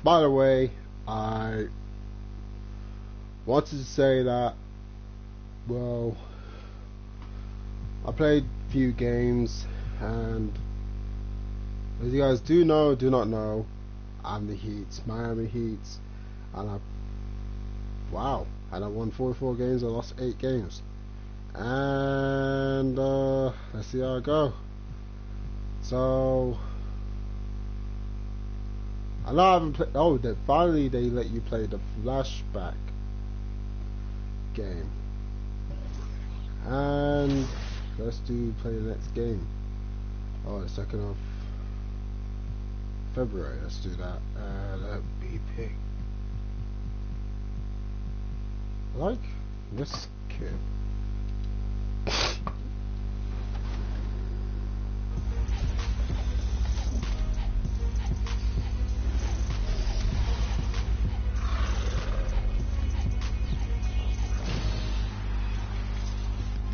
By the way, I wanted to say that, well, I played a few games, and as you guys do know, do not know, I'm the Heat, Miami Heat, and I won 44 games, I lost 8 games, and let's see how I go. So I know I haven't played. Oh, finally they let you play the flashback game, and let's play the next game. Oh, the 2nd of February. Let's do that. Let me pick. I like this kid.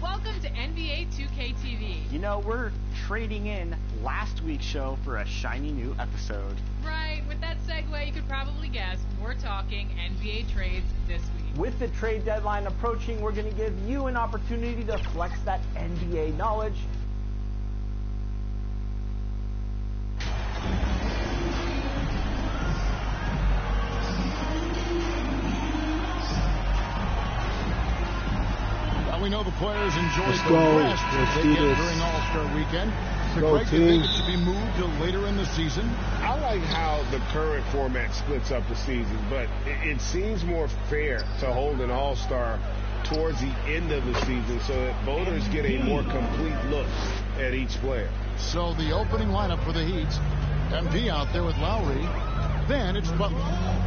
Welcome to NBA2K23. You know, we're trading in last week's show for a shiny new episode. Right, with that segue, you could probably guess we're talking NBA trades this week. With the trade deadline approaching, we're going to give you an opportunity to flex that NBA knowledge. We know the players enjoy Let's the go. rest Let's they do get this. during All-Star Weekend. So Go, Greg, do you team. think it should be moved to later in the season? I like how the current format splits up the season, but it seems more fair to hold an all-star towards the end of the season so that voters get a more complete look at each player. So the opening lineup for the Heat, MD out there with Lowry. Then it's Butler.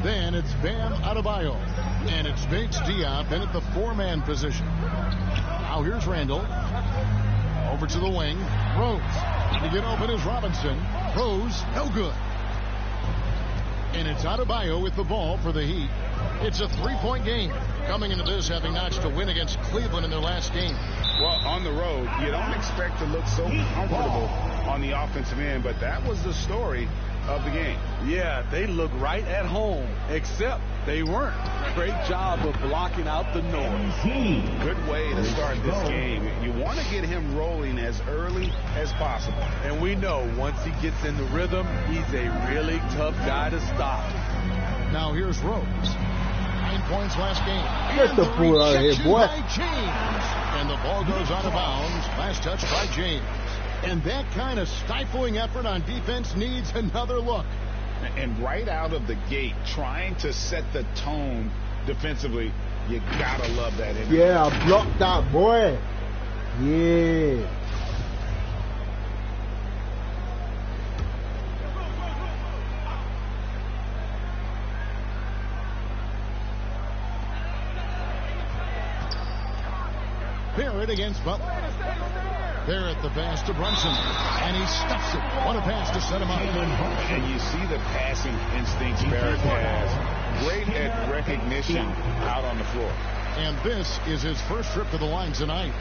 Then it's Bam Adebayo. And it's Bates Diop in at the 4-man position. Now here's Randall. Over to the wing. Rose. To get open is Robinson. Rose, no good. And it's Adebayo with the ball for the Heat. It's a 3-point game. Coming into this, having notched a win against Cleveland in their last game. Well, on the road, you don't expect to look so comfortable on the offensive end, but that was the story of the game. Yeah, they look right at home, except they weren't. Great job of blocking out the noise. Good way to start this game. You want to get him rolling as early as possible. And we know once he gets in the rhythm, he's a really tough guy to stop. Now here's Rose. 9 points last game. Get the fool out of here, Rejection boy. by James. And the ball goes out of bounds. Last touch by James. And that kind of stifling effort on defense needs another look. And right out of the gate, trying to set the tone defensively, you gotta love that energy. Yeah, I blocked that, boy. Yeah. Barrett against Butler. Barrett the pass to Brunson. And he stuffs it. What a pass to set him up. And you see the passing instincts Barrett has. Great at recognition out on the floor. And this is his first trip to the line tonight.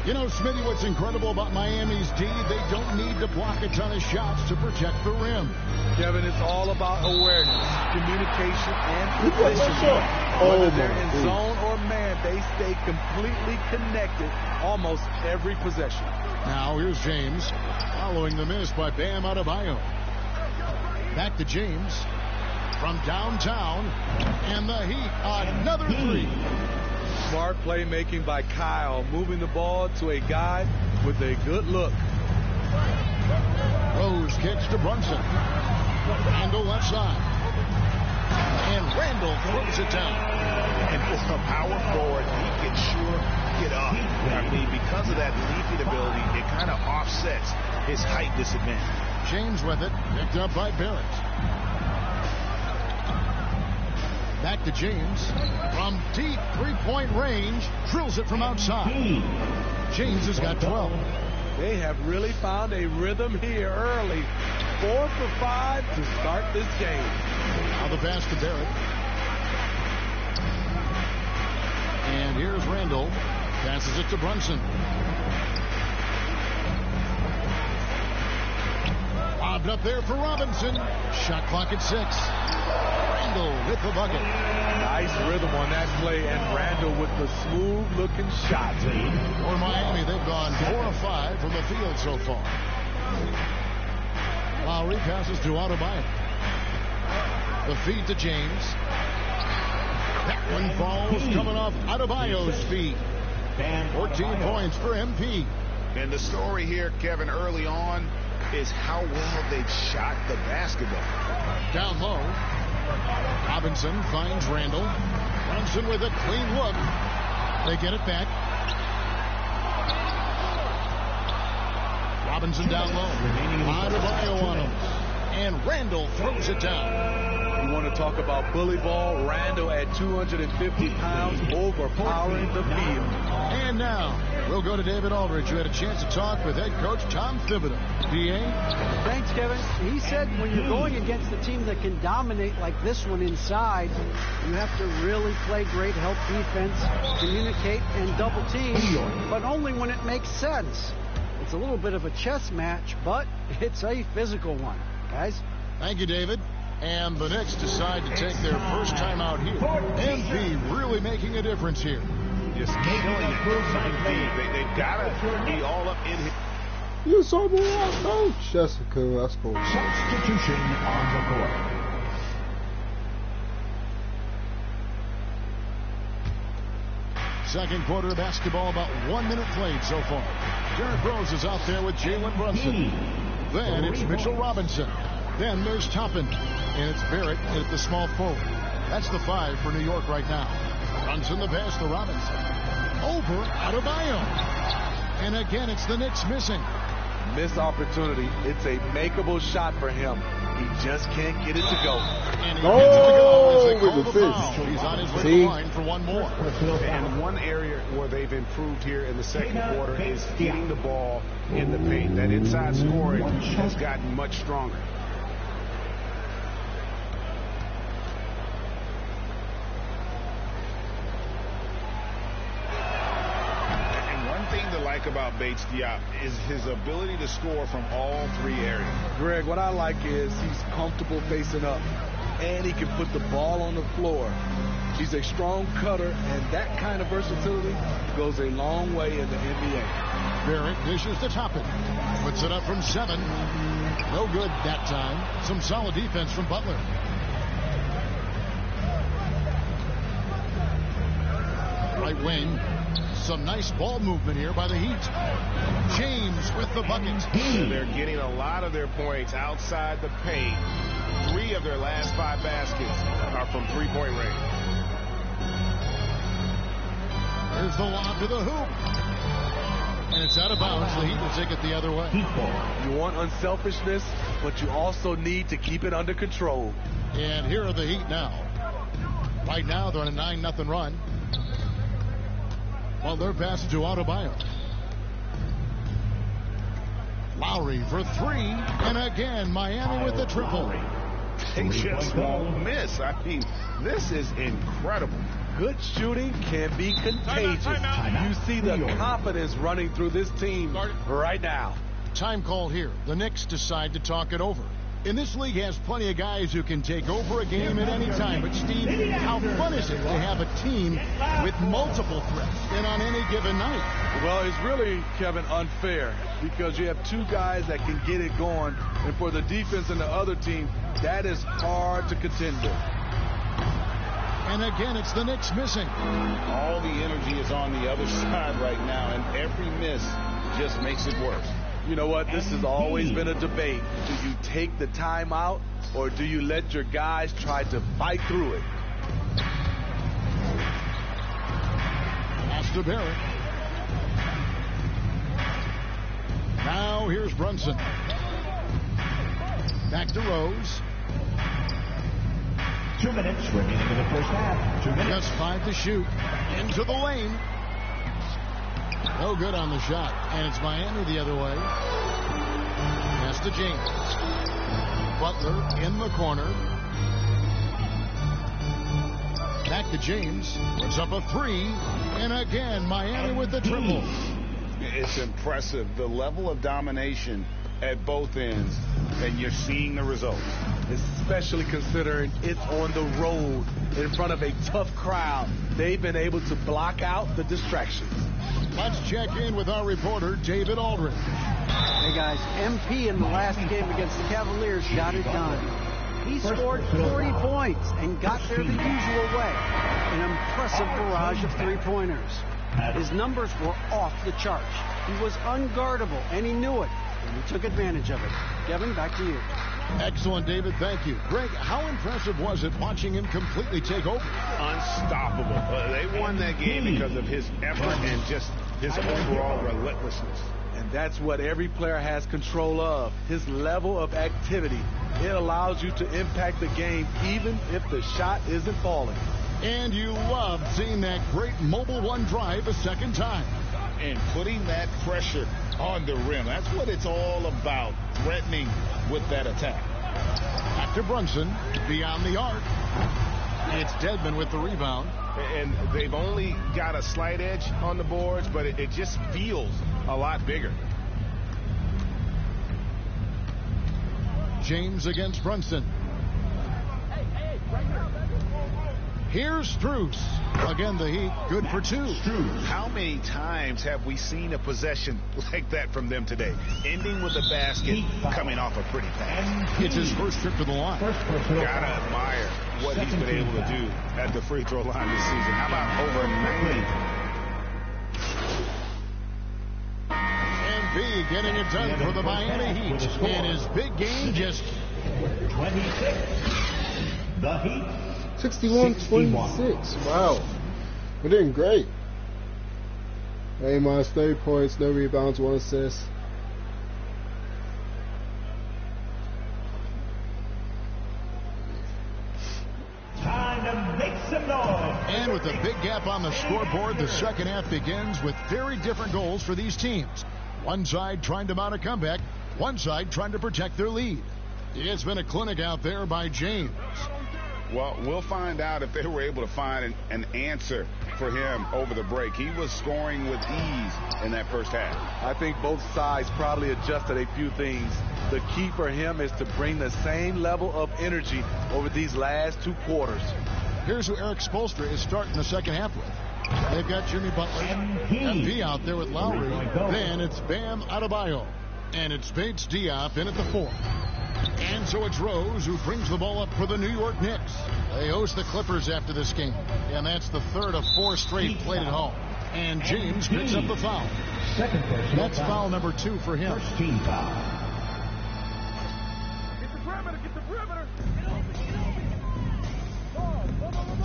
You know, Smitty, what's incredible about Miami's D, they don't need to block a ton of shots to protect the rim. Kevin, it's all about awareness, communication, and positioning. Oh, Whether they're my in zone or man, they stay completely connected almost every possession. Now here's James following the miss by Bam Adebayo. Back to James from downtown, and the Heat another three. Smart playmaking by Kyle, moving the ball to a guy with a good look. Rose kicks to Brunson. Randall left side. And Randall throws it down. And with a power forward, he can sure get up. I mean, because of that leaping ability, it kind of offsets his height disadvantage. James with it, picked up by Barrett. Back to James. From deep three-point range, drills it from outside. James has got 12. They have really found a rhythm here early. 4 for 5 to start this game. Now the pass to Barrett. And here's Randall. Passes it to Brunson. Lobbed up there for Robinson. Shot clock at 6. with the bucket. Nice rhythm on that play, and Randall with the smooth-looking shot. For Miami, they've gone 4 of 5 from the field so far. Lowry passes to Adebayo. The feed to James. That one falls coming off Adebayo's feet. 14 points for MP. And the story here, Kevin, early on is how well they've shot the basketball. Down low. Robinson finds Randall. Brunson with a clean look. They get it back. Robinson down low. Adebayo on him. And Randall throws it down. You want to talk about bully ball? Randall at 250 pounds, overpowering the field. And now, we'll go to David Aldridge, who had a chance to talk with head coach Tom Thibodeau. D.A.? Thanks, Kevin. He said when you're going against a team that can dominate like this one inside, you have to really play great help defense, communicate, and double team, but only when it makes sense. It's a little bit of a chess match, but it's a physical one, guys. Thank you, David. And the Knicks decide to take their first time out here. MP really making a difference here. Just killing it. They've got to be all up in here. You saw me out, coach. That's cool. That's cool. Substitution on the court. Second quarter basketball, about 1 minute played so far. Derrick Rose is out there with Jalen Brunson. Then it's Mitchell Robinson. Then there's Toppin. And it's Barrett at the small forward. That's the 5 for New York right now. Brunson the pass to Robinson. Over Adebayo. And again, it's the Knicks missing. Missed opportunity. It's a makeable shot for him. He just can't get it to go. And he gets it to go as they call the fist. foul. He's on his way to the line for one more. And one area where they've improved here in the second quarter is getting the ball in the paint. That inside scoring has gotten much stronger. About Bates Diop is his ability to score from all 3 areas. Greg, what I like is he's comfortable facing up, and he can put the ball on the floor. He's a strong cutter, and that kind of versatility goes a long way in the NBA. Barrett dishes to Toppin. Puts it up from 7. No good that time. Some solid defense from Butler. Right wing. Some nice ball movement here by the Heat. James with the bucket. So they're getting a lot of their points outside the paint. 3 of their last 5 baskets are from three-point range. There's the lob to the hoop. And it's out of bounds. The Heat will take it the other way. You want unselfishness, but you also need to keep it under control. And here are the Heat now. Right now, they're on a 9-0 run. Well, they're passing to Adebayo. Lowry for 3. And again, Miami with the triple. They just won't miss. I mean, this is incredible. Good shooting can be contagious. You see the confidence running through this team right now. Time call here. The Knicks decide to talk it over. And this league has plenty of guys who can take over a game at any time. But, Steve, how fun is it to have a team with multiple threats and on any given night? Well, it's really, Kevin, unfair because you have 2 guys that can get it going. And for the defense and the other team, that is hard to contend with. And again, it's the Knicks missing. All the energy is on the other side right now, and every miss just makes it worse. You know what? This has always been a debate. Do you take the timeout or do you let your guys try to fight through it? Pass to Barrett. Now here's Brunson. Back to Rose. 2 minutes remaining in the first half. 2 minutes. Just 5 to shoot. Into the lane. No good on the shot. And it's Miami the other way. Pass to James. Butler in the corner. Back to James. Puts up a 3. And again, Miami with the triple. It's impressive. The level of domination at both ends. And you're seeing the results. especially considering it's on the road in front of a tough crowd. They've been able to block out the distractions. Let's check in with our reporter, David Aldridge. Hey guys, MP in the last game against the Cavaliers got it done. He scored 40 points and got there the usual way. An impressive barrage of three-pointers. His numbers were off the charts. He was unguardable, and he knew it, and he took advantage of it. Kevin, back to you. Excellent, David. Thank you. Greg, how impressive was it watching him completely take over? Unstoppable. They won that game because of his effort and just his overall relentlessness. And that's what every player has control of, his level of activity. It allows you to impact the game even if the shot isn't falling. And you love seeing that great mobile one drive a second time. And putting that pressure on the rim. That's what it's all about, threatening with that attack. Back to Brunson, beyond the arc. It's Dedmon with the rebound. And they've only got a slight edge on the boards, but it just feels a lot bigger. James against Brunson. Here's Strus. Again, the Heat, good for two. How many times have we seen a possession like that from them today? Ending with a basket, coming off a pretty pass. It's his first trip to the line. Gotta admire what he's been able to do at the free throw line this season. How about over 90? MB getting it done for the Miami Heat. And his big game just 26. The Heat. 61-26. Wow. We're doing great. 30 points, no rebounds, 1 assist. Time to make some noise. And with a big gap on the scoreboard, the second half begins with very different goals for these teams. One side trying to mount a comeback, one side trying to protect their lead. It's been a clinic out there by James. Well, we'll find out if they were able to find an answer for him over the break. He was scoring with ease in that first half. I think both sides probably adjusted a few things. The key for him is to bring the same level of energy over these last 2 quarters. Here's who Eric Spoelstra is starting the second half with. They've got Jimmy Butler, MP out there with Lowry. Then it's Bam Adebayo. And it's Bates Diop in at the 4. And so it's Rose who brings the ball up for the New York Knicks. They host the Clippers after this game. And that's the third of 4 straight played at home. And James picks up the foul. That's foul number 2 for him. First team foul. Get the perimeter, get the perimeter.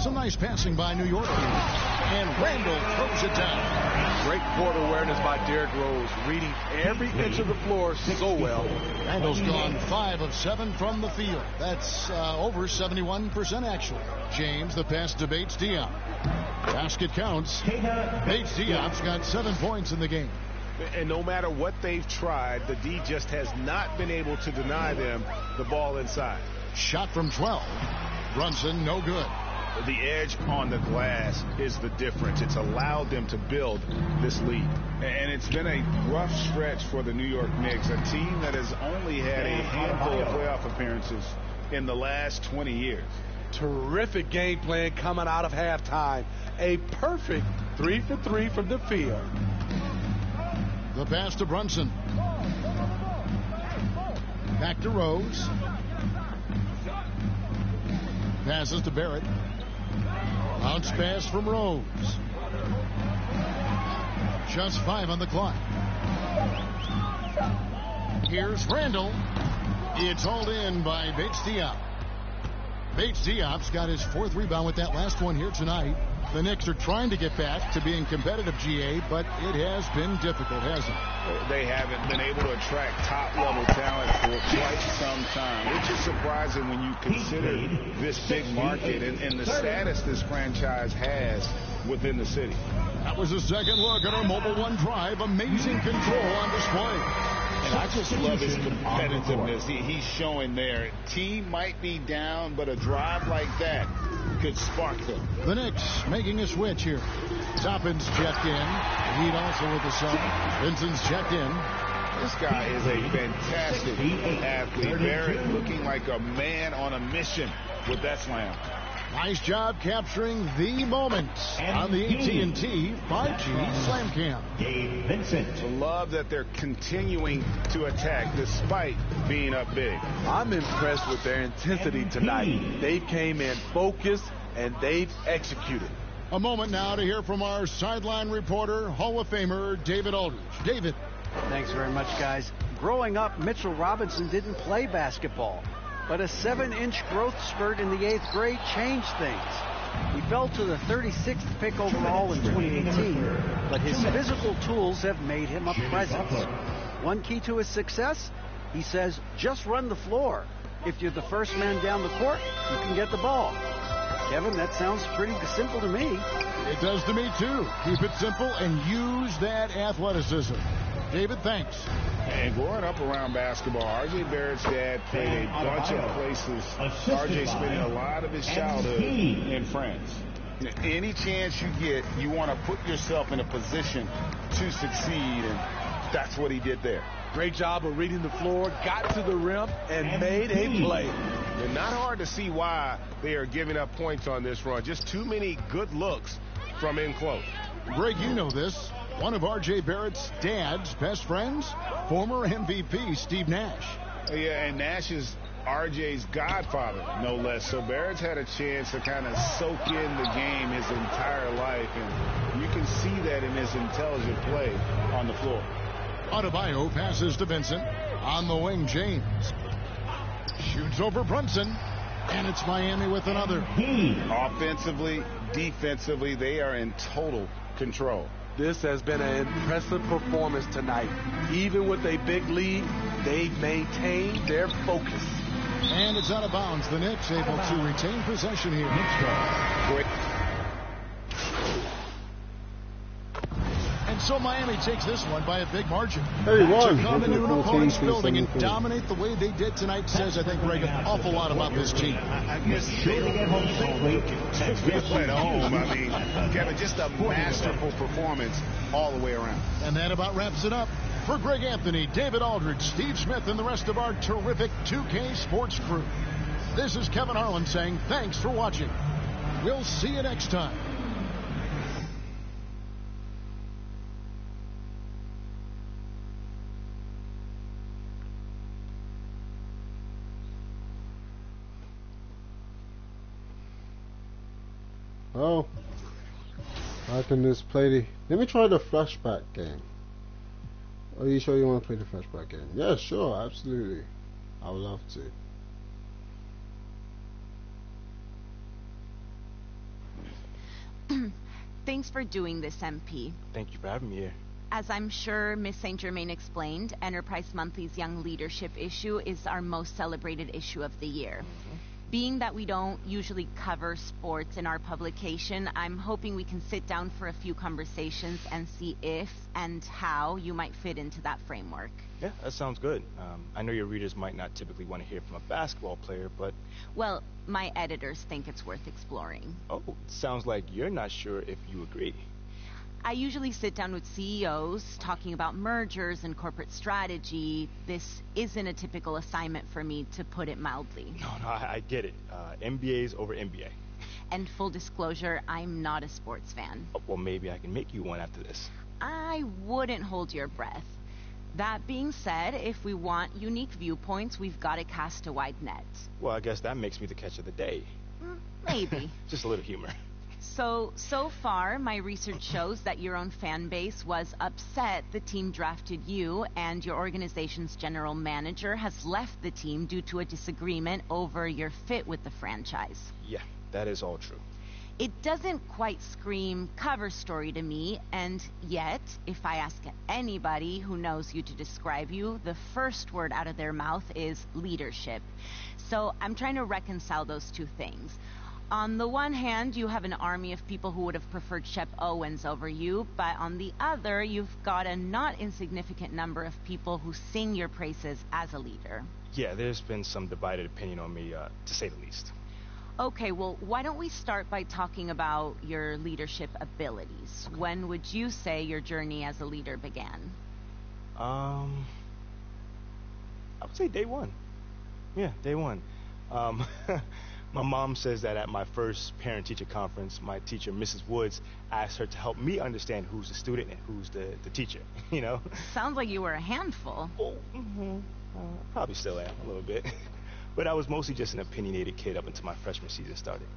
Some nice passing by New York. And Randall throws it down. Great court awareness by Derrick Rose, reading every inch of the floor so well. Randall's gone 5 of 7 from the field. That's over 71% actually. James, the pass to Bates Diop. Basket counts. Bates Diop's got 7 points in the game. And no matter what they've tried, the D just has not been able to deny them the ball inside. Shot from 12. Brunson, no good. The edge on the glass is the difference. It's allowed them to build this lead. And it's been a rough stretch for the New York Knicks, a team that has only had a handful of playoff appearances in the last 20 years. Terrific game plan coming out of halftime. A perfect 3 for 3 from the field. The pass to Brunson. Back to Rose. Passes to Barrett. Bounce pass from Rose. Just 5 on the clock. Here's Randall. It's hauled in by Bates Diop. Bates Diop's got his 4th rebound with that last one here tonight. The Knicks are trying to get back to being competitive, GA, but it has been difficult, hasn't it? They haven't been able to attract top-level talent for quite some time, which is surprising when you consider this big market and the status this franchise has within the city. That was a second look at our mobile one drive. Amazing control on display. And I just love his competitiveness he's showing there. Team might be down, but a drive like that could spark them. The Knicks making a switch here. Toppin's checked in. Heat also with the sub. Vincent's checked in. This guy is a fantastic athlete. Barrett looking like a man on a mission with that slam. Nice job capturing the moment on the AT&T 5G Slam Cam. Gabe Vincent. I love that they're continuing to attack despite being up big. I'm impressed with their intensity tonight. They came in focused and they've executed. A moment now to hear from our sideline reporter, Hall of Famer David Aldridge. David. Thanks very much, guys. Growing up, Mitchell Robinson didn't play basketball, but a 7-inch growth spurt in the 8th grade changed things. He fell to the 36th pick overall in 2018, but his physical tools have made him a presence. One key to his success, he says, just run the floor. If you're the first man down the court, you can get the ball. Kevin, that sounds pretty simple to me. It does to me, too. Keep it simple and use that athleticism. David, thanks. And growing up around basketball, R.J. Barrett's dad played a bunch of places. R.J. spending a lot of his childhood in France. Any chance you get, you want to put yourself in a position to succeed, and that's what he did there. Great job of reading the floor, got to the rim, and made a play. And not hard to see why they are giving up points on this run. Just too many good looks from in close. Greg, you know this. One of R.J. Barrett's dad's best friends, former MVP Steve Nash. Yeah, and Nash is R.J.'s godfather, no less. So Barrett's had a chance to kind of soak in the game his entire life, and you can see that in his intelligent play on the floor. Adebayo passes to Vincent. On the wing, James. Shoots over Brunson, and it's Miami with another. Offensively, defensively, they are in total control. This has been an impressive performance tonight. Even with a big lead, they've maintained their focus. And it's out of bounds. The Knicks able to retain possession here. Great. And so Miami takes this one by a big margin. They won. To come into an opponent's building and dominate the way they did tonight says, I think, Greg, an awful lot about this team. I guess they at home. I mean, Kevin, just a masterful performance all the way around. And that about wraps it up. For Greg Anthony, David Aldridge, Steve Smith, and the rest of our terrific 2K Sports crew, this is Kevin Harlan saying thanks for watching. We'll see you next time. Oh, I can just play the. Let me try the flashback game. Are you sure you want to play the flashback game? Yeah, sure, absolutely. I would love to. Thanks for doing this, MP. Thank you for having me here. As I'm sure Miss St. Germain explained, Enterprise Monthly's Young Leadership issue is our most celebrated issue of the year. Being that we don't usually cover sports in our publication, I'm hoping we can sit down for a few conversations and see if and how you might fit into that framework. Yeah, that sounds good. I know your readers might not typically want to hear from a basketball player, but... Well, my editors think it's worth exploring. Oh, it sounds like you're not sure if you agree. I usually sit down with CEOs talking about mergers and corporate strategy. This isn't a typical assignment for me, to put it mildly. No, I get it. MBA's over MBA. And full disclosure, I'm not a sports fan. Oh, well, maybe I can make you one after this. I wouldn't hold your breath. That being said, if we want unique viewpoints, we've got to cast a wide net. Well, I guess that makes me the catch of the day. Maybe. Just a little humor. So far, my research shows that your own fan base was upset the team drafted you, and your organization's general manager has left the team due to a disagreement over your fit with the franchise. Yeah, that is all true. It doesn't quite scream cover story to me, and yet, if I ask anybody who knows you to describe you, the first word out of their mouth is leadership. So I'm trying to reconcile those two things. On the one hand, you have an army of people who would have preferred Shep Owens over you, but on the other, you've got a not insignificant number of people who sing your praises as a leader. Yeah, there's been some divided opinion on me, to say the least. Okay, well, why don't we start by talking about your leadership abilities? Okay. When would you say your journey as a leader began? I would say day one. Yeah, day one. My mom says that at my first parent-teacher conference, my teacher, Mrs. Woods, asked her to help me understand who's the student and who's the teacher, you know? Sounds like you were a handful. Oh, probably still am, a little bit. But I was mostly just an opinionated kid up until my freshman season started.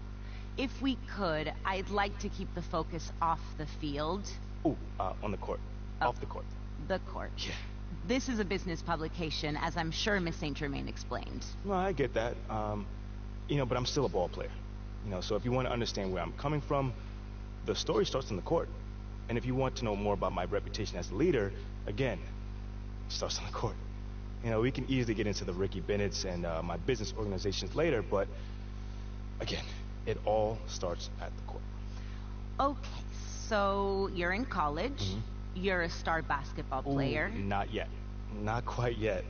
If we could, I'd like to keep the focus off the field. Oh, on the court. Off the court. The court. Yeah. This is a business publication, as I'm sure Miss St. Germain explained. No, I get that. You know, but I'm still a ball player. You know, so if you want to understand where I'm coming from, the story starts on the court. And if you want to know more about my reputation as a leader, again, it starts on the court. You know, we can easily get into the Ricky Bennett's and my business organizations later, but again, it all starts at the court. Okay, so you're in college. Mm-hmm. You're a star basketball player. Ooh, not yet. Not quite yet.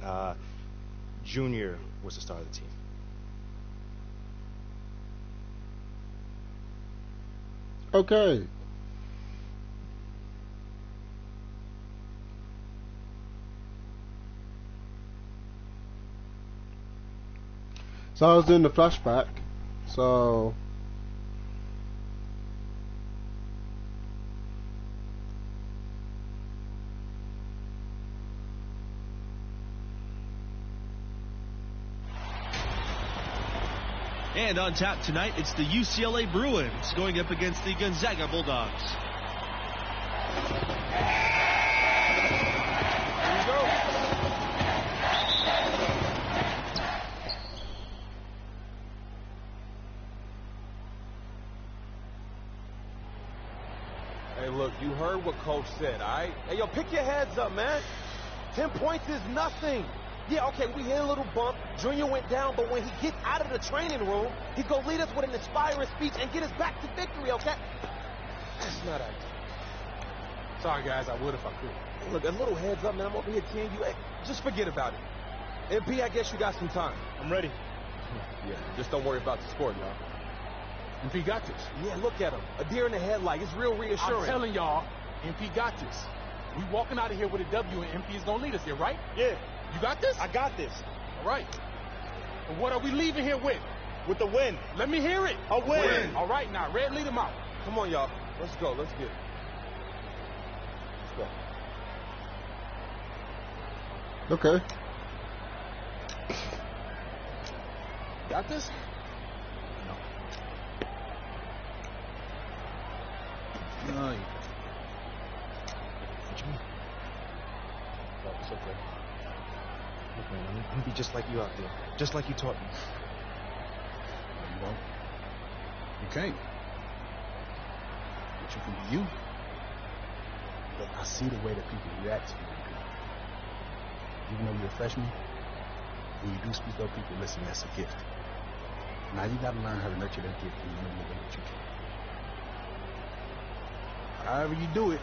Junior was the star of the team. Okay. So I was doing the flashback. So and on tap tonight, it's the UCLA Bruins going up against the Gonzaga Bulldogs. Here you go. Hey, look, you heard what Coach said, all right? Hey, yo, pick your heads up, man. 10 points is nothing. Yeah, okay, we hit a little bump. Junior went down, but when he gets out of the training room, he go lead us with an inspiring speech and get us back to victory, okay? That's not ideal. Sorry, guys, I would if I could. Hey, look, a little heads up, man. I'm over here teeing you. Hey, just forget about it. MP, I guess you got some time. I'm ready. Yeah, just don't worry about the score, y'all. MP got this. Yeah, look at him. A deer in the headlight. It's real reassuring. I'm telling y'all, MP got this. We walking out of here with a W, and MP is going to lead us here, right? Yeah. You got this? I got this. All right. And what are we leaving here with? With the win. Let me hear it. A win. All right, now, Red, lead him out. Come on, y'all. Let's go. Let's get it. Let's okay. Got this? No. No. What you mean? Oh, it's okay. Look, man, I'm gonna be just like you out there. Just like you taught me. No, you won't. You can't. But you can be you. Look, I see the way that people react to you. Even though you're a freshman, when you do speak up, people listen, that's a gift. Now you gotta learn how to nurture that gift in the way that you can. However you do it,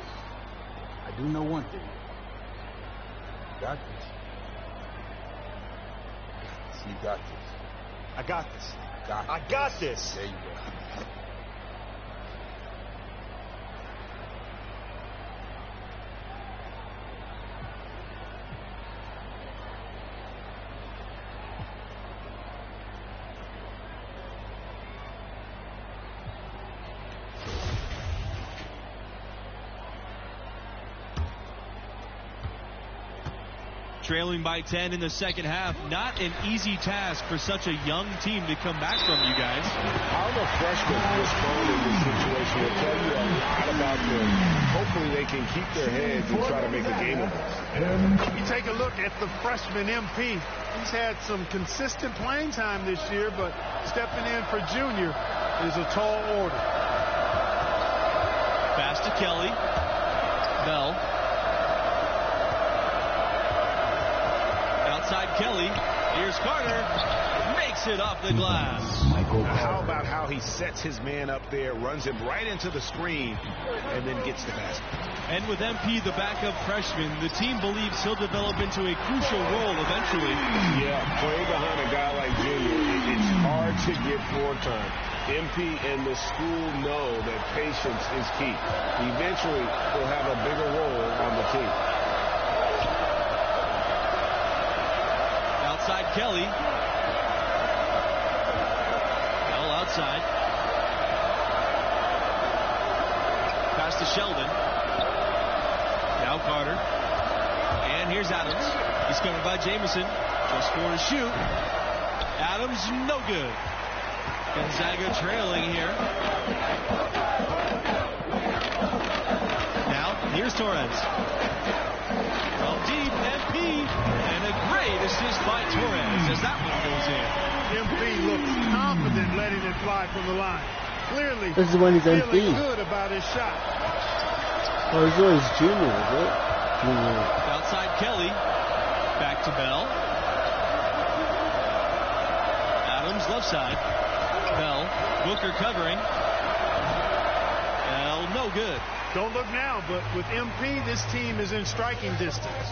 I do know one thing. You got this. You got this. I got this. I got this. There you go. Trailing by 10 in the second half. Not an easy task for such a young team to come back from, you guys. How the freshmen respond in this situation will tell you a lot about them. Hopefully they can keep their heads and try to make a game of it. You take a look at the freshman MP. He's had some consistent playing time this year, but stepping in for junior is a tall order. Pass to Kelly. Bell. Outside Kelly. Here's Carter. Makes it off the glass. How about how he sets his man up there, runs him right into the screen, and then gets the basket. And with MP, the backup freshman, the team believes he'll develop into a crucial role eventually. Yeah, playing behind a guy like Junior, it's hard to get floor time. MP and the school know that patience is key. Eventually, he'll have a bigger role on the team. Kelly. Bell outside. Pass to Sheldon. Now Carter. And here's Adams. He's covered by Jamison. Just for to shoot. Adams, no good. Gonzaga trailing here. Now, here's Torres. From deep, MP. And a great assist by Torres as that one goes in. MP looks confident letting it fly from the line. Clearly, this is when he's feeling MP. good about his shot. Oh, he's always junior, is it? Junior. Outside Kelly. Back to Bell. Adams left side. Bell. Booker covering. Bell, no good. Don't look now, but with MP, this team is in striking distance.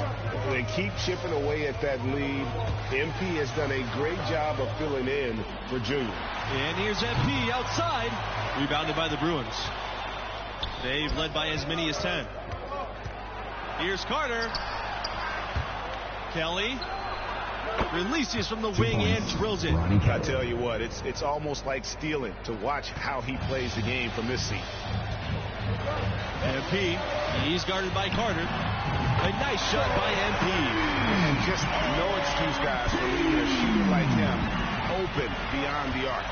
They keep chipping away at that lead. MP has done a great job of filling in for Junior. And here's MP outside. Rebounded by the Bruins. They've led by as many as 10. Here's Carter. Kelly releases from the wing and drills it. I tell you what, it's almost like stealing to watch how he plays the game from this seat. MP, he's guarded by Carter. A nice shot by MP. And just no excuse, guys, for leaving a shooter like him open beyond the arc.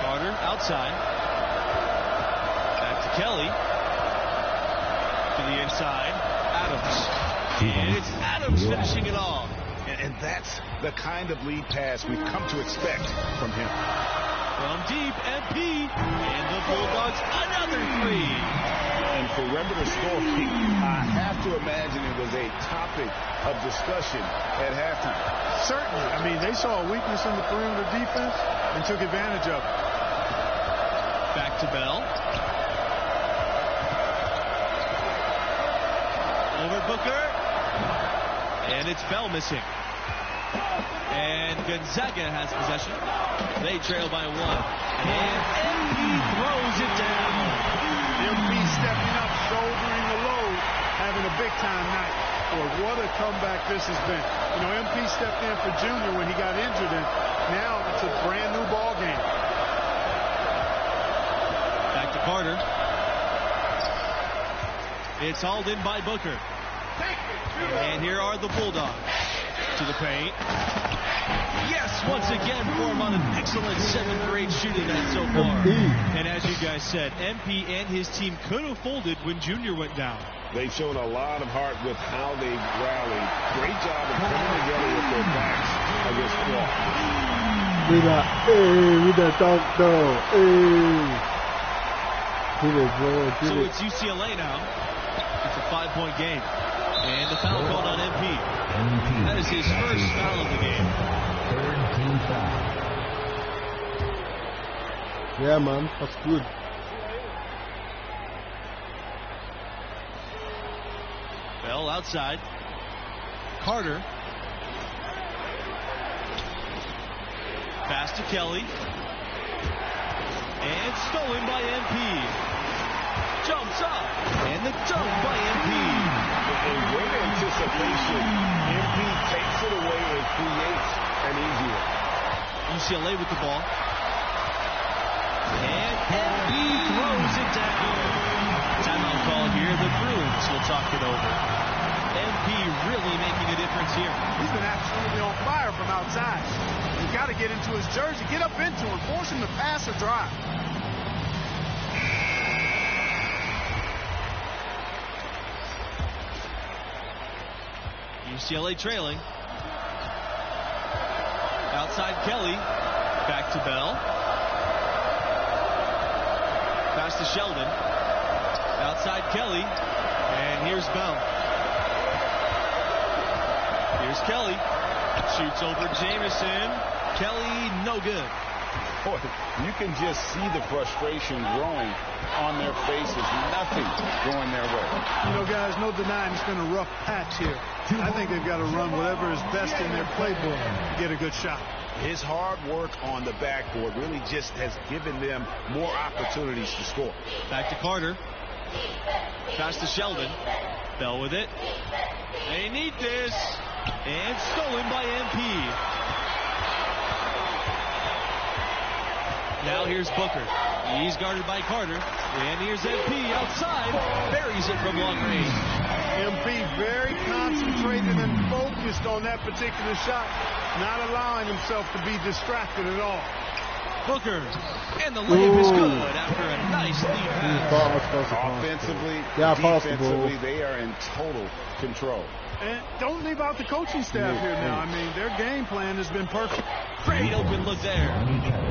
Carter outside. Back to Kelly. To the inside. Adams. And it's Adams finishing it off. And that's the kind of lead pass we've come to expect from him. From deep, MP. And the Bulldogs another three. And perimeter scoring, I have to imagine it was a topic of discussion at halftime. Certainly. I mean, they saw a weakness in the perimeter defense and took advantage of it. Back to Bell. Over Booker. And it's Bell missing. And Gonzaga has possession. They trail by one. And MP throws it down. MP stepping up, shouldering the load, having a big-time night. Boy, what a comeback this has been. You know, MP stepped in for Junior when he got injured, and now it's a brand-new ball game. Back to Carter. It's hauled in by Booker. And here are the Bulldogs. To the paint. Yes, once again, form on an excellent 7th grade shooting night so far. And as you guys said, MP and his team could have folded when Junior went down. They've shown a lot of heart with how they rallied. Great job of coming together with their backs against Clark. With that dunk though. So it's UCLA now. It's a 5-point game. And the foul called on MP. That is his first foul of the game. Third team foul. Yeah, man, that's good. Bell outside. Carter. Pass to Kelly. And stolen by MP. Jumps up. And the dunk by MP. In great anticipation, MP takes it away and creates an easy one. UCLA with the ball. And MP throws it down. Timeout call here. The Bruins will talk it over. MP really making a difference here. He's been absolutely on fire from outside. You've got to get into his jersey, get up into him, force him to pass or drive. UCLA trailing. Outside Kelly. Back to Bell. Pass to Sheldon. Outside Kelly. And here's Bell. Here's Kelly. Shoots over Jamison. Kelly, no good. Boy, you can just see the frustration growing on their faces. Nothing going their way. You know, guys, no denying it's been a rough patch here. I think they've got to run whatever is best in their playbook to get a good shot. His hard work on the backboard really just has given them more opportunities to score. Back to Carter. Pass to Sheldon. Bell with it. They need this. And stolen by MP. Now here's Booker. He's guarded by Carter. And here's MP outside. Buries it from long range. MP very concentrated and focused on that particular shot, not allowing himself to be distracted at all. Booker, and the layup is good after a nice lead pass. Offensively, yeah, defensively, they are in total control. And don't leave out the coaching staff here now. I mean, their game plan has been perfect. Great open look there.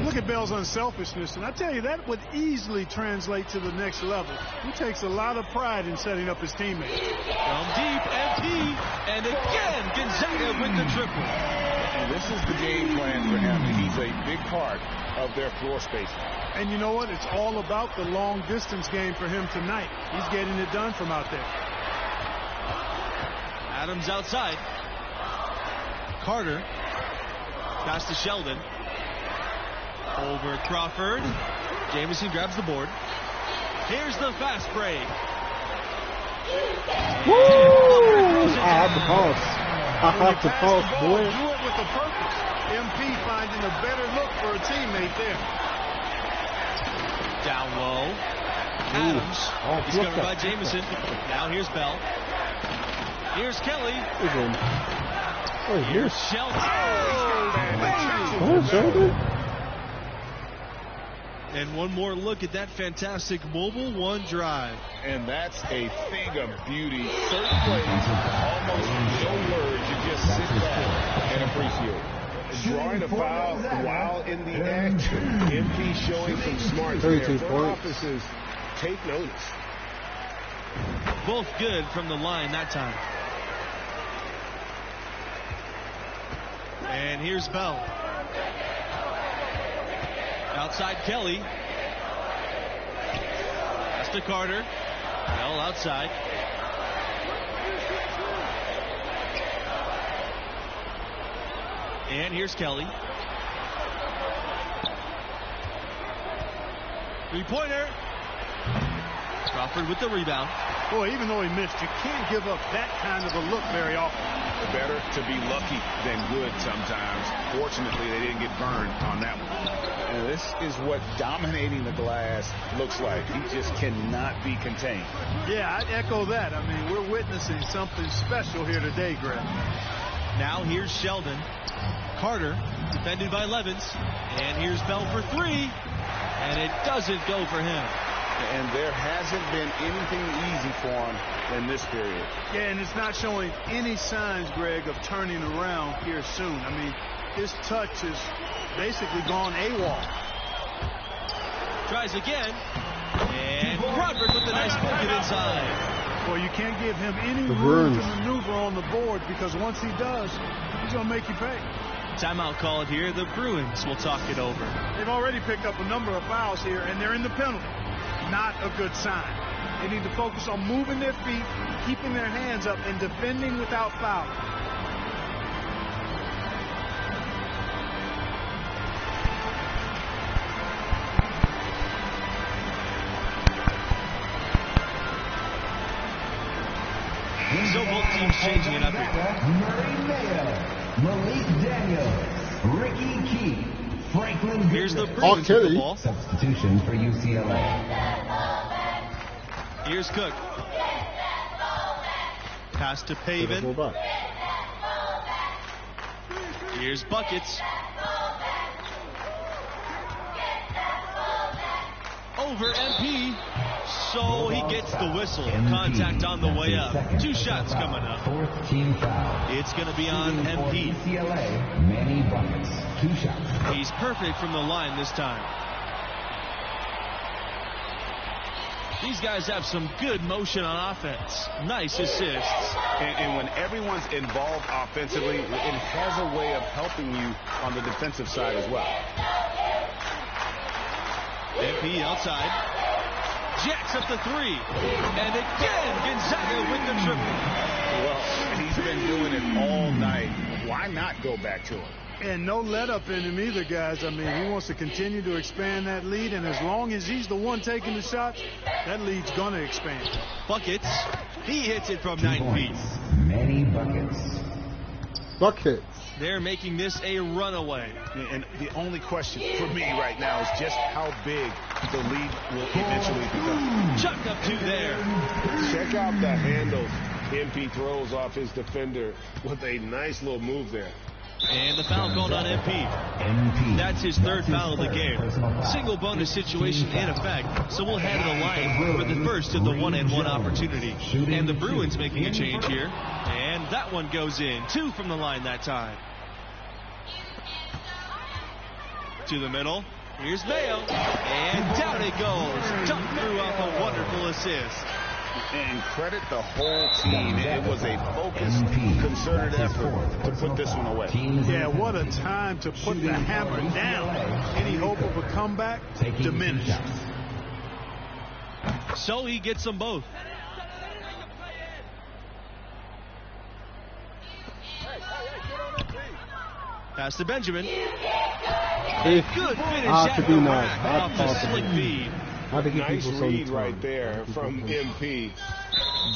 Look at Bell's unselfishness, and I tell you, that would easily translate to the next level. He takes a lot of pride in setting up his teammates. From deep, MP, and again, Gonzaga with the triple. And this is the game plan for him. He's a big part of their floor spacing. And you know what? It's all about the long distance game for him tonight. He's getting it done from out there. Adams outside. Carter. Pass to Sheldon. Over Crawford. Jamison grabs the board. Here's the fast break. Woo! I have to pause. I have to pause, boy. Do it with a purpose. MP finding a better look for a teammate there. Down low. Adams. Discovered by Jamison. Now here's Bell. Here's Kelly. Here's Sheldon. And one more look at that fantastic mobile one drive. And that's a thing of beauty. Certain plays, almost no words. You just sit back and appreciate. Drawing a foul while in the act. MP showing some smarts there. Front offices take notice. Both good from the line that time. And here's Bell. Outside Kelly. Pass to Carter. Bell outside. And here's Kelly. Three-pointer. Crawford with the rebound. Boy, even though he missed, you can't give up that kind of a look very often. Better to be lucky than good sometimes. Fortunately, they didn't get burned on that one. And this is what dominating the glass looks like. He just cannot be contained. Yeah, I'd echo that. I mean, we're witnessing something special here today, Greg. Now here's Sheldon. Carter, defended by Levins. And here's Bell for three. And it doesn't go for him. And there hasn't been anything easy for him in this period. Yeah, and it's not showing any signs, Greg, of turning around here soon. I mean, his touch is basically gone AWOL. Tries again. And Crawford with the nice bucket inside. Well, you can't give him any room to maneuver on the board, because once he does, he's going to make you pay. Timeout called here. The Bruins will talk it over. They've already picked up a number of fouls here, and they're in the penalty. Not a good sign. They need to focus on moving their feet, keeping their hands up, and defending without foul. So both teams changing it up here. Murray Mayo, Malik Daniels, Ricky Key, Franklin. Here's the Bruins with the ball. Substitution for UCLA. Here's Cook. Pass to Pavin. Here's Buckets. Over MP. So he gets the whistle. Contact on the way up. Two shots coming up. Fourth team foul. It's going to be on MP. UCLA, many buckets. Two shots. He's perfect from the line this time. These guys have some good motion on offense. Nice assists. And when everyone's involved offensively, it has a way of helping you on the defensive side as well. MP outside. Jacks up the three. And again, Gonzaga with the triple. Well, he's been doing it all night. Why not go back to him? And no let up in him either, guys. I mean, he wants to continue to expand that lead, and as long as he's the one taking the shots, that lead's going to expand. Buckets. He hits it from 9 feet. Many buckets. buckets. They're making this a runaway. And the only question for me right now is just how big the lead will eventually become. Chucked up two there. Check out the handle MP throws off his defender with a nice little move there. And the foul called on MP. That's his third foul of the game. Single bonus situation in effect, so we'll head to the line for the first of the 1-and-1 opportunity. And the Bruins making a change here. And that one goes in. 2 from the line that time. To the middle. Here's Mayo. And down it goes. Dumped through off a wonderful assist. And credit the whole team. It was a focused, concerted effort to put this one away. Yeah, what a time to put the hammer down. Any hope of a comeback diminished. So he gets them both. Pass to Benjamin. Good finish at the rack off the slick feed. Nice read right there from MP,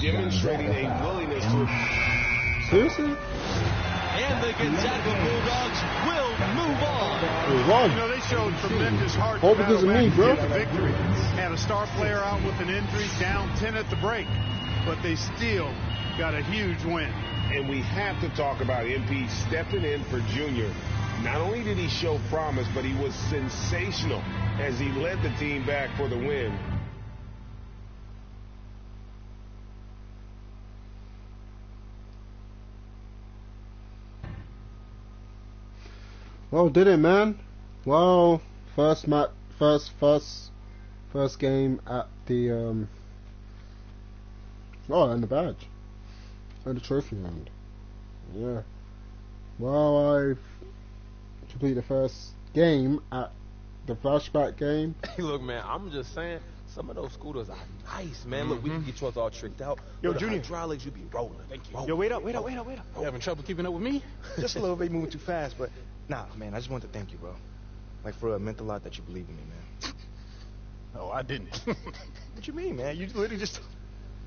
demonstrating a willingness to... Seriously? And the Gonzaga Bulldogs will move on. You know, they showed tremendous heart All to because of battle me, back bro. to get the victory. Had a star player out with an injury, down 10 at the break, but they still got a huge win. And we have to talk about MP stepping in for Junior. Not only did he show promise, but he was sensational as he led the team back for the win. Well, did it, man? Well, first game at the and the badge and the trophy round. Yeah. Well, I've completed the first game at the flashback game. Hey, look, man, I'm just saying, some of those scooters are nice, man. Look, we can get yours all tricked out. Yo, With the Junior. hydraulics, you be rolling. Thank you. Yo, wait up. You having trouble keeping up with me? Just a little bit moving too fast, but nah, man, I just wanted to thank you, bro. Like, for real, it meant a lot that you believed in me, man. No, I didn't. What you mean, man? You literally just...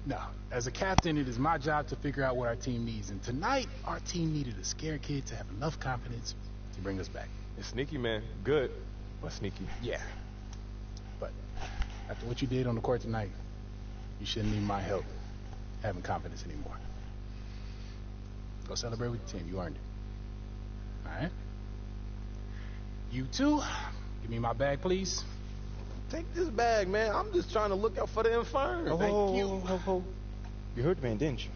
No, as a captain, it is my job to figure out what our team needs. And tonight, our team needed a scared kid to have enough confidence to bring us back. It's sneaky, man. Good, but sneaky. Yeah. But after what you did on the court tonight, you shouldn't need my help having confidence anymore. Go celebrate with the team. You earned it. All right? You too. Give me my bag, please. Take this bag, man. I'm just trying to look out for the infirm. Thank you. You heard the man, didn't you?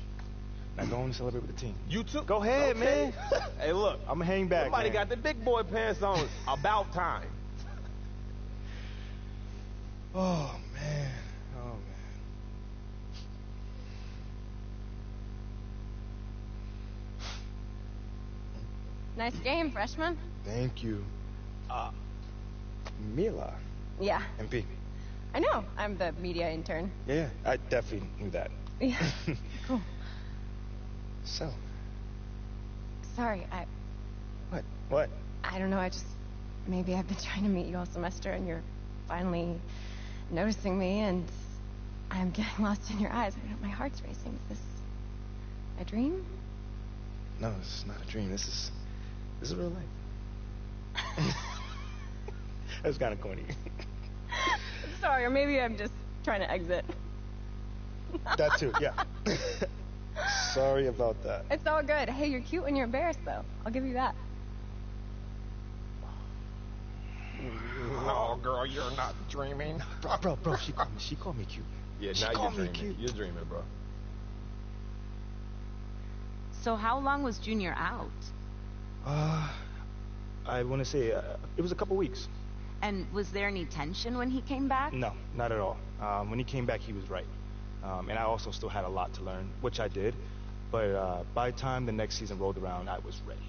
Now go on and celebrate with the team. You too. Go ahead, man. Hey, look. I'm gonna hang back, Somebody man. got the big boy pants on. About time. Oh, man. Oh, man. Nice game, freshman. Thank you. Mila. Yeah, MP. I know. I'm the media intern. Yeah, I definitely knew that. Yeah. Cool. So, Sorry, what? I don't know. Maybe I've been trying to meet you all semester, and you're finally noticing me, and I'm getting lost in your eyes. My heart's racing. Is this a dream? No, this is not a dream. This is real life. That's kind of corny. Sorry, or maybe I'm just trying to exit. That too, yeah. Sorry about that. It's all good. Hey, you're cute when you're embarrassed, though. I'll give you that. No, girl, you're not dreaming. Bro, she called me cute. Yeah, She now called you're me dreaming. cute. You're dreaming, bro. So how long was Junior out? I want to say it was a couple weeks. And was there any tension when he came back? No, not at all. When he came back, he was right. And I also still had a lot to learn, which I did. But by the time the next season rolled around, I was ready.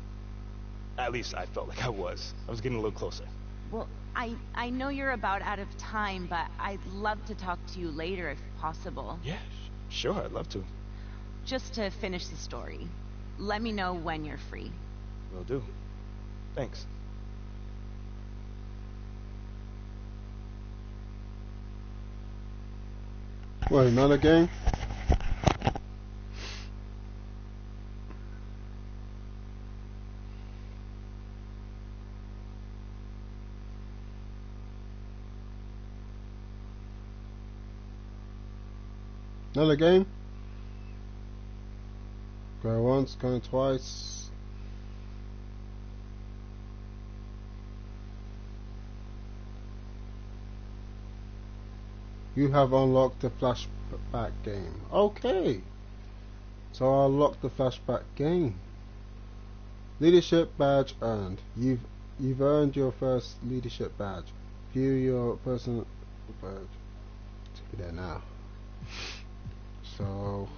At least I felt like I was. I was getting a little closer. Well, I know you're about out of time, but I'd love to talk to you later if possible. Yeah, sure, I'd love to. Just to finish the story. Let me know when you're free. Will do. Thanks. What, another game? Another game. Go once, go twice. You have unlocked the flashback game. Okay. So I'll unlock the flashback game. Leadership badge earned. You've earned your first leadership badge. View your personal badge. Take it there now. So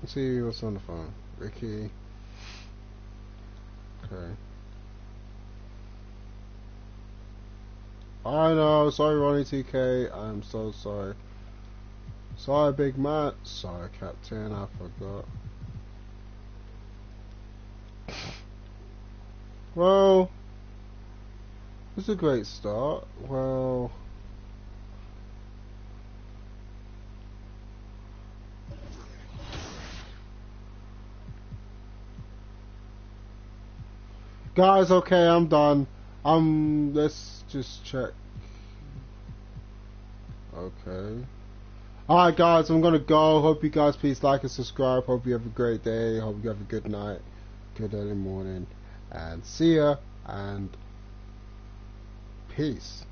let's see what's on the phone. Ricky. Okay. I know, sorry Ronnie TK, I'm so sorry. Sorry Big Man, sorry Captain, I forgot. Well, it's a great start. Well, guys, okay, I'm done. Let's just check. Okay. Alright guys, I'm gonna go. Hope you guys please like and subscribe. Hope you have a great day. Hope you have a good night, good early morning. And see ya, and peace.